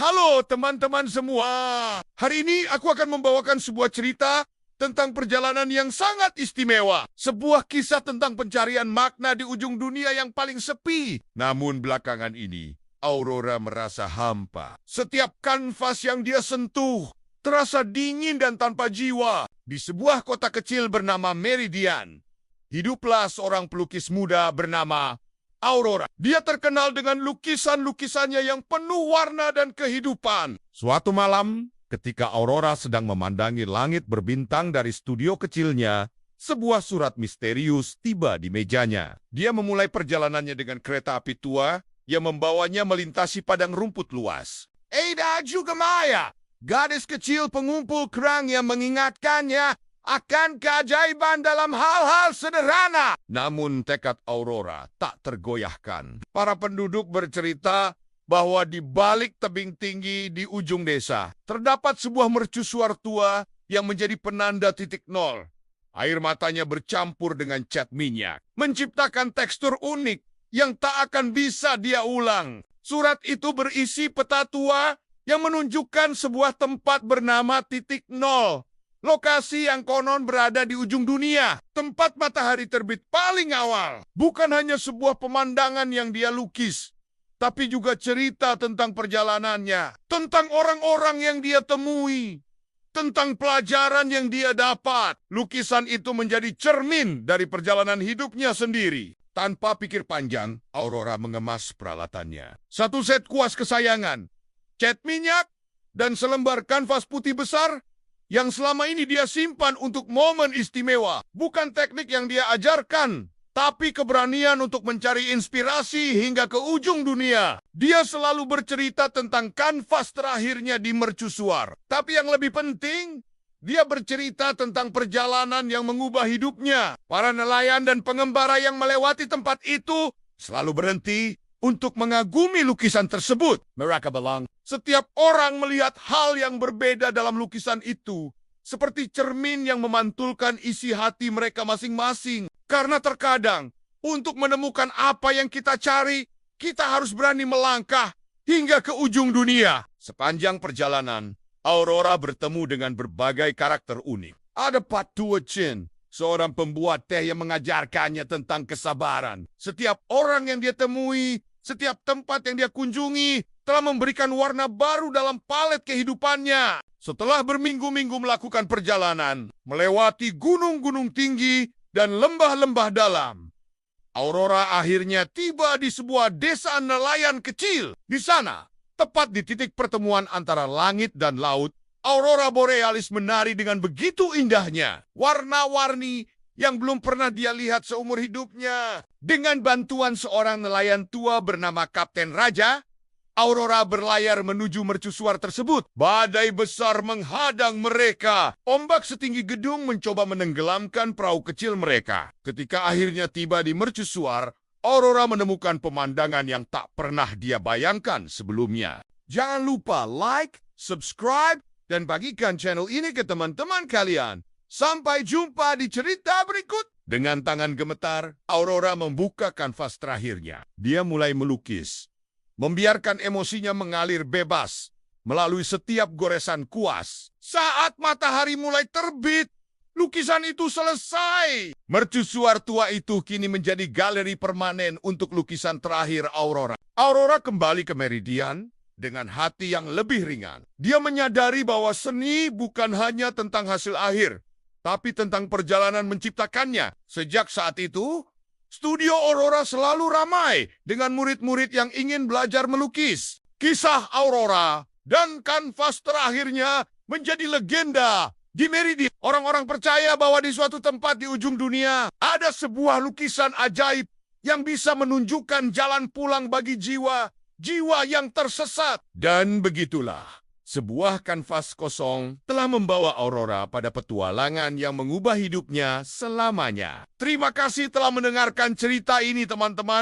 Halo teman-teman semua. Hari ini aku akan membawakan sebuah cerita tentang perjalanan yang sangat istimewa. Sebuah kisah tentang pencarian makna di ujung dunia yang paling sepi. Namun belakangan ini, Aurora merasa hampa. Setiap kanvas yang dia sentuh terasa dingin dan tanpa jiwa. Di sebuah kota kecil bernama Meridian, hiduplah seorang pelukis muda bernama Aurora. Dia terkenal dengan lukisan-lukisannya yang penuh warna dan kehidupan. Suatu malam, ketika Aurora sedang memandangi langit berbintang dari studio kecilnya, sebuah surat misterius tiba di mejanya. Dia memulai perjalanannya dengan kereta api tua yang membawanya melintasi padang rumput luas. Ada juga Maya, gadis kecil pengumpul kerang yang mengingatkannya akan keajaiban dalam hal-hal sederhana. Namun tekad Aurora tak tergoyahkan. Para penduduk bercerita bahwa di balik tebing tinggi di ujung desa, terdapat sebuah mercusuar tua yang menjadi penanda titik nol. Air matanya bercampur dengan cat minyak, menciptakan tekstur unik yang tak akan bisa dia ulang. Surat itu berisi peta tua yang menunjukkan sebuah tempat bernama titik nol. Lokasi yang konon berada di ujung dunia, tempat matahari terbit paling awal. Bukan hanya sebuah pemandangan yang dia lukis, tapi juga cerita tentang perjalanannya, tentang orang-orang yang dia temui, tentang pelajaran yang dia dapat. Lukisan itu menjadi cermin dari perjalanan hidupnya sendiri. Tanpa pikir panjang, Aurora mengemas peralatannya. Satu set kuas kesayangan, cat minyak, dan selembar kanvas putih besar yang selama ini dia simpan untuk momen istimewa. Bukan teknik yang dia ajarkan, tapi keberanian untuk mencari inspirasi hingga ke ujung dunia. Dia selalu bercerita tentang kanvas terakhirnya di mercusuar. Tapi yang lebih penting, dia bercerita tentang perjalanan yang mengubah hidupnya. Para nelayan dan pengembara yang melewati tempat itu selalu berhenti untuk mengagumi lukisan tersebut. Mereka bilang, setiap orang melihat hal yang berbeda dalam lukisan itu, seperti cermin yang memantulkan isi hati mereka masing-masing. Karena terkadang, untuk menemukan apa yang kita cari, kita harus berani melangkah hingga ke ujung dunia. Sepanjang perjalanan, Aurora bertemu dengan berbagai karakter unik. Ada Pat Tua Chin, seorang pembuat teh yang mengajarkannya tentang kesabaran. Setiap orang yang dia temui, setiap tempat yang dia kunjungi telah memberikan warna baru dalam palet kehidupannya. Setelah berminggu-minggu melakukan perjalanan, melewati gunung-gunung tinggi dan lembah-lembah dalam, Aurora akhirnya tiba di sebuah desa nelayan kecil. Di sana, tepat di titik pertemuan antara langit dan laut, Aurora Borealis menari dengan begitu indahnya. Warna-warni yang belum pernah dia lihat seumur hidupnya. Dengan bantuan seorang nelayan tua bernama Kapten Raja, Aurora berlayar menuju mercusuar tersebut. Badai besar menghadang mereka. Ombak setinggi gedung mencoba menenggelamkan perahu kecil mereka. Ketika akhirnya tiba di mercusuar, Aurora menemukan pemandangan yang tak pernah dia bayangkan sebelumnya. Jangan lupa like, subscribe, dan bagikan channel ini ke teman-teman kalian. Sampai jumpa di cerita berikut. Dengan tangan gemetar, Aurora membuka kanvas terakhirnya. Dia mulai melukis, membiarkan emosinya mengalir bebas melalui setiap goresan kuas. Saat matahari mulai terbit, lukisan itu selesai. Mercusuar tua itu kini menjadi galeri permanen untuk lukisan terakhir Aurora. Aurora kembali ke Meridian dengan hati yang lebih ringan. Dia menyadari bahwa seni bukan hanya tentang hasil akhir, tapi tentang perjalanan menciptakannya. Sejak saat itu, studio Aurora selalu ramai dengan murid-murid yang ingin belajar melukis. Kisah Aurora dan kanvas terakhirnya menjadi legenda di Meridian. Orang-orang percaya bahwa di suatu tempat di ujung dunia ada sebuah lukisan ajaib yang bisa menunjukkan jalan pulang bagi jiwa yang tersesat. Dan begitulah, sebuah kanvas kosong telah membawa Aurora pada petualangan yang mengubah hidupnya selamanya. Terima kasih telah mendengarkan cerita ini, teman-teman.